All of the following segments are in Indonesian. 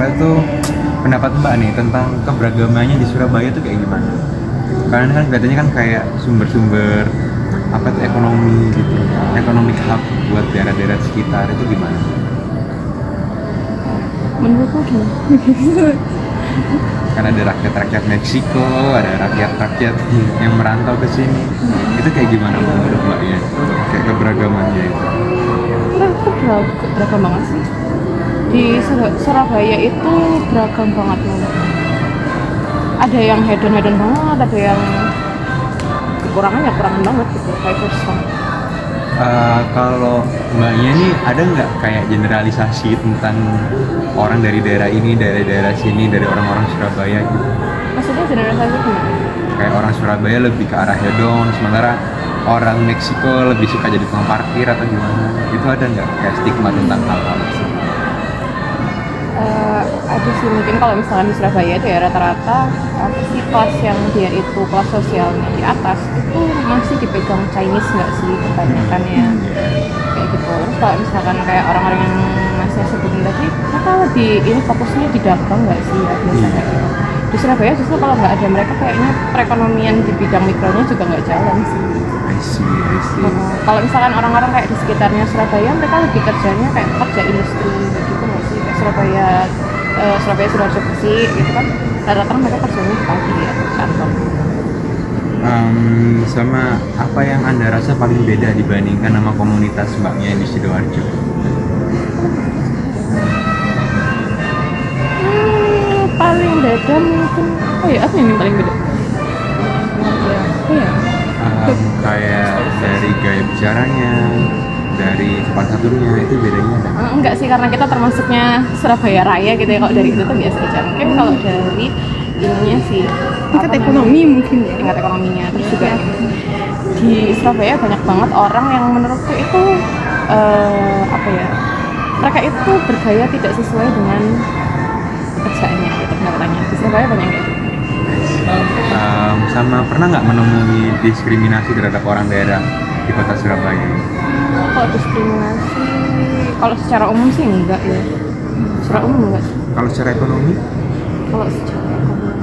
apa itu pendapat Mbak nih tentang keberagamannya di Surabaya tuh kayak gimana? Karena kan kelihatannya kan kayak sumber-sumber apa tuh ekonomi gitu, economic hub buat daerah-daerah sekitar itu gimana? Menurutku gimana? Kan ada rakyat-rakyat Meksiko, ada rakyat-rakyat yang merantau ke sini. Itu kayak gimana menurut Mbaknya? Kayak keberagamannya itu. Menurutku beragam banget sih. Di Surabaya itu beragam banget loh. Ada yang hedon-hedon banget, ada yang kekurangannya kurangan banget gitu, diverse banget. Kalau Mbaknya nih ada nggak kayak generalisasi tentang orang dari daerah ini, dari daerah sini, dari orang-orang Surabaya gitu? Maksudnya generalisasi gimana? Kayak orang Surabaya lebih ke arah hedon, sementara orang Meksiko lebih suka jadi tukang parkir atau gimana? Itu ada nggak kayak stigma tentang hal-hal itu? Ada sih, mungkin kalau misalkan di Surabaya itu ya rata-rata apa sih kelas yang dia itu kelas sosialnya di atas itu masih dipegang Chinese nggak sih kebanyakannya kayak gitu. Terus kalau misalkan kayak orang-orang yang masih sebutin tadi mereka lebih ini fokusnya di dagang nggak sih ya biasanya gitu. Di Surabaya justru kalau nggak ada mereka kayaknya perekonomian di bidang mikronya juga nggak jalan sih. I see. Kalau misalkan orang-orang kayak di sekitarnya Surabaya mereka lebih kerjanya kayak kerja industri gitu nggak sih, kayak Surabaya Sidoarjo Gresik gitu kan rata-rata mereka kerjanya di pagi ya kantor. Sama apa yang Anda rasa paling beda dibandingkan sama komunitas Mbaknya di Sidoarjo? Paling beda mungkin apa yang paling beda? Kayak dari gaya bicaranya, dari sopan santunnya itu bedanya ada? Enggak sih, karena kita termasuknya Surabaya Raya gitu ya, kalau dari itu tuh biasa aja. Mungkin kalau dari ininya sih tingkat ekonomi mungkin ya, tingkat ekonominya. Terus juga di Surabaya banyak banget orang yang menurutku itu mereka itu bergaya tidak sesuai dengan pekerjaannya gitu, pendapatannya. Di Surabaya banyak kayak gitu. Sama pernah nggak menemui diskriminasi terhadap orang daerah di kota Surabaya? Kalau diskriminasi, kalau secara umum sih enggak ya. Secara umum enggak sih. Kalau secara ekonomi? Kalau secara ekonomi,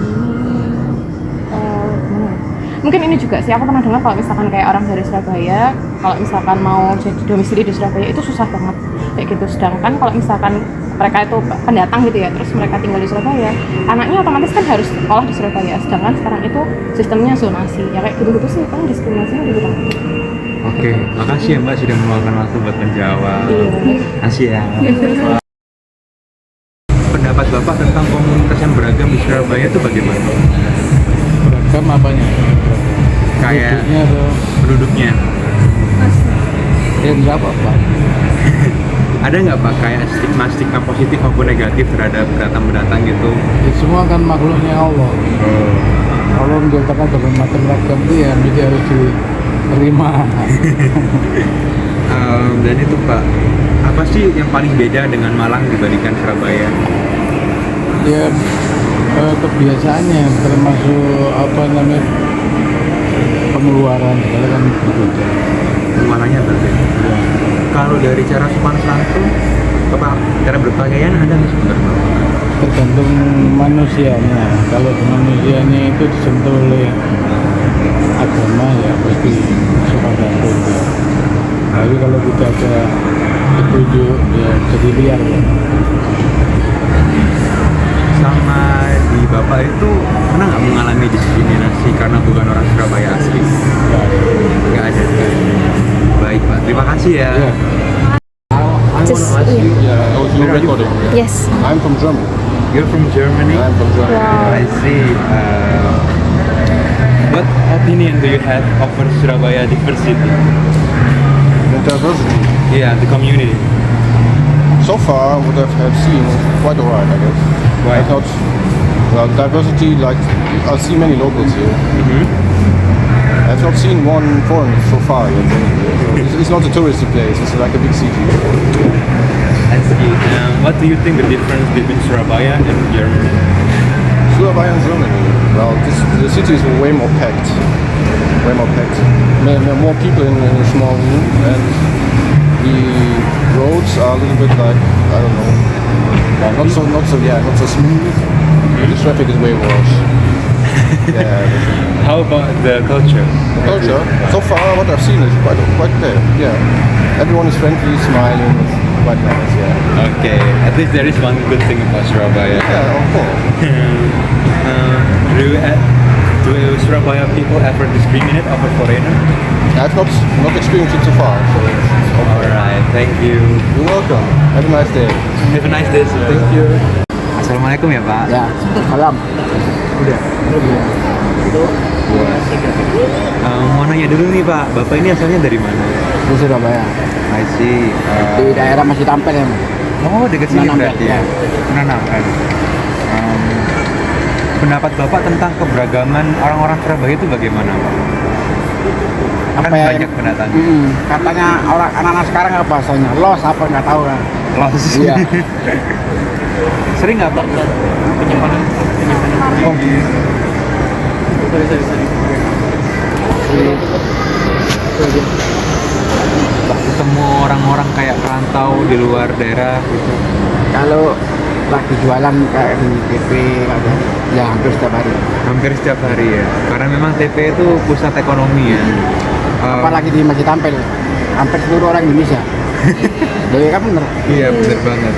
mungkin ini juga sih, aku pernah dengar kalau misalkan kayak orang dari Surabaya, kalau misalkan mau jadi domisili di Surabaya itu susah banget kayak gitu. Sedangkan kalau misalkan mereka itu pendatang gitu ya, terus mereka tinggal di Surabaya, anaknya otomatis kan harus sekolah di Surabaya. Sedangkan sekarang itu sistemnya zonasi, ya kayak gitu-gitu sih, kan diskriminasinya di bidang itu. Oke, makasih ya Mbak sudah meluangkan waktu buat menjawab. Makasih ya. Pendapat Bapak tentang komunitas yang beragam di Surabaya itu bagaimana? Beragam apanya? Kayak Penduduknya atau penduduknya. ya nggak apa-apa. Ada nggak Pak kayak stigma positif maupun negatif terhadap pendatang gitu? Ya, semua kan makhluknya Allah. Allah menciptakan berbagai macam ragam itu ya jadi harus diterima. Dan itu Pak, apa sih yang paling beda dengan Malang dibandingkan Surabaya? Ya kebiasaannya termasuk pengeluaran segala kan berbeda. Pengeluarannya berbeda. Ya. Kalau dari cara sopan santun, Bapak cara berpakaian ada nggak sebenarnya? Tergantung manusianya. Kalau manusianya itu disentuh oleh agama ya pasti sopan santun ya. Tapi kalau tidak ada petunjuk ya jadi liar ya. Sama di Bapak itu pernah nggak mengalami diskriminasi karena bukan orang Surabaya asli? Nggak ada. Baik Pak, terima kasih ya. Yeah. Where are you? Yes. I'm from Germany. You're from Germany? I'm from Germany. I see. What opinion do you have over Surabaya diversity? The diversity. Yeah, the community. So far, what I've seen, quite alright, I guess. Why? I thought, well, diversity, like, I see many locals here. I've not seen one foreigner so far yet. So it's not a touristy place, it's like a big city. I see. What do you think the difference between Surabaya and Germany? Surabaya and Germany, well, the city is way more packed. Way more packed. There are more people in a small room, and the roads are a little bit like, I don't know, Not so smooth. The traffic is way worse. Yeah. How about the culture? The culture, so far what I've seen is quite okay. Yeah. Everyone is friendly, smiling. It's quite nice. Yeah. Okay, at least there is one good thing about Surabaya. Yeah, of course. Do Surabaya people ever discriminate over foreigner? I've not experienced it so far. So it's okay. Alright, thank you. You're welcome. Have a nice day. Have a nice day, sir. Thank you. Assalamualaikum ya Pak. Ya, salam. Udah. Mau nanya dulu nih Pak, Bapak ini asalnya dari mana? Di Surabaya. I see. Di daerah masih tampil ya. Oh, dekat sini Menanam, berarti ya? ya. Menanam kan? Pendapat Bapak tentang keberagaman orang-orang Surabaya itu bagaimana Pak? Kan Apa ya? banyak pendatang. Katanya orang anak-anak sekarang apa bahasanya? Los apa nggak tahu kan? Los. Iya. Sering nggak Pak? Penyimpanan. Oh. Ketemu orang-orang kayak perantau di luar daerah gitu. Kalau lagi jualan kayak di TP ada, ya hampir setiap hari. Hampir setiap hari ya. Karena memang TP itu pusat ekonomi ya. Apalagi di masih tampil, hampir seluruh orang Indonesia. Jadi kan bener. Iya bener banget.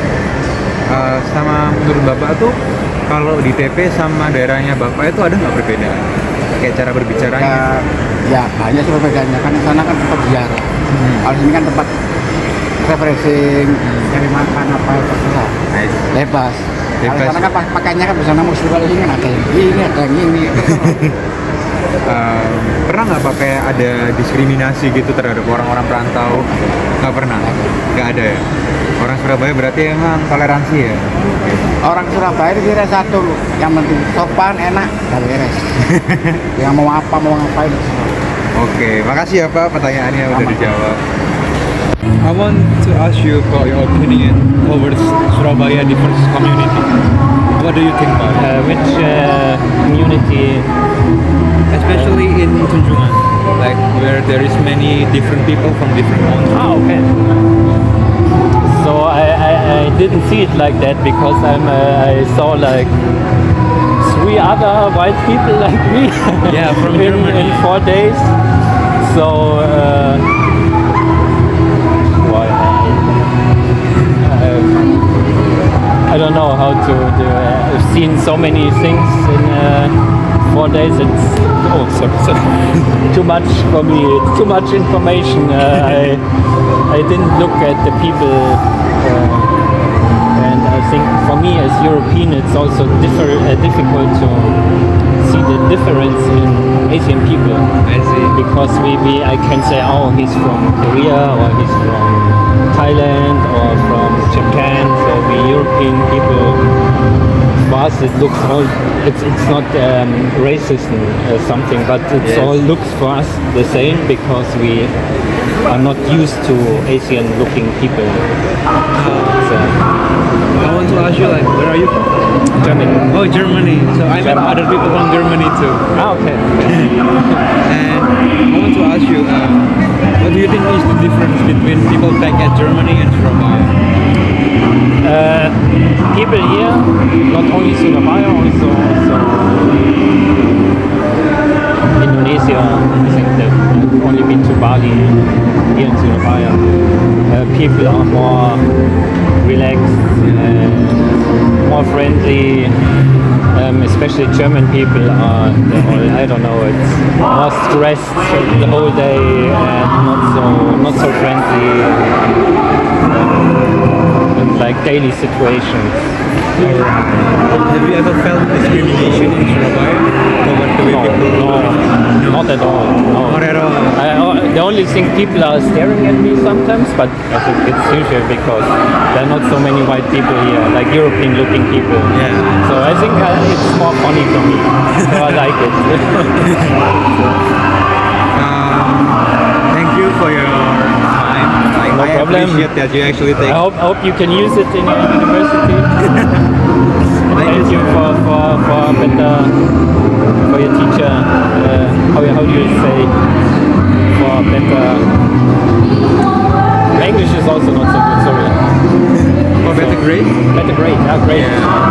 Sama menurut Bapak tuh kalau di TP sama daerahnya Bapak itu ada nggak perbedaan? Kayak cara berbicaranya? Ya banyak sih perbedaannya, kan di sana kan tempat ziarah. Kalau sini kan tempat refreshing, cari makan apa terserah. Nice. Bebas. Kalau Bebas. sana kan pakainya kan bisa namun kalau ini kan ada yang ini, ada yang ini. Pernah nggak Pak kayak ada diskriminasi gitu terhadap orang-orang perantau? Nggak pernah? Nggak ada ya? Orang Surabaya berarti emang toleransi ya? Orang Surabaya itu kira satu, yang penting sopan, enak, dan beres. Yang mau apa, mau ngapain. Oke, makasih ya Pak pertanyaannya udah dijawab. I want to ask you about your opinion over Surabaya diverse community. What do you think about it? Which community? Especially in Tunjungan, like where there is many different people from different countries. Ah, okay. So I didn't see it like that because I saw like 3 other white people like me. Yeah, from in Germany. 4 days. So why? I don't know how to do. I've seen so many things in 4 days. It's too much for me. It's too much information. I didn't look at the people, and I think for me as European, it's also difficult to see the difference in Asian people. I see. Because I can say, oh, he's from Korea or he's from Thailand or from Japan. So we European people, for us it looks all, it's not racism or something, but it's Yes. all looks for us the same because we are not used to Asian looking people. So, I want to ask you, like, where are you from? Germany. Oh, Germany. So I met other people from Germany too. Ah, okay. And I want to ask you, what do you think is the difference between people back at Germany and Surabaya? People here, not only Surabaya, also Indonesia. I think they've only been to Bali, here in Surabaya. People are more relaxed, more friendly. Especially German people are, I don't know, it's more stressed the whole day and not so friendly. Like daily situations. Have you ever felt discrimination in Surabaya toward the way people? No, not at all. No. Not at all. The only thing, people are staring at me sometimes, but I think it's usual because there are not so many white people here, like European-looking people. Yeah. So I think it's more funny for me. So I like it. Thank you for your time. Like, No I problem. appreciate that you actually take. I hope you can use it in your university. Thank you for better for your teacher. How do you say for better? My English is also not so good. Sorry. For better grade. Better grade, great. Yeah.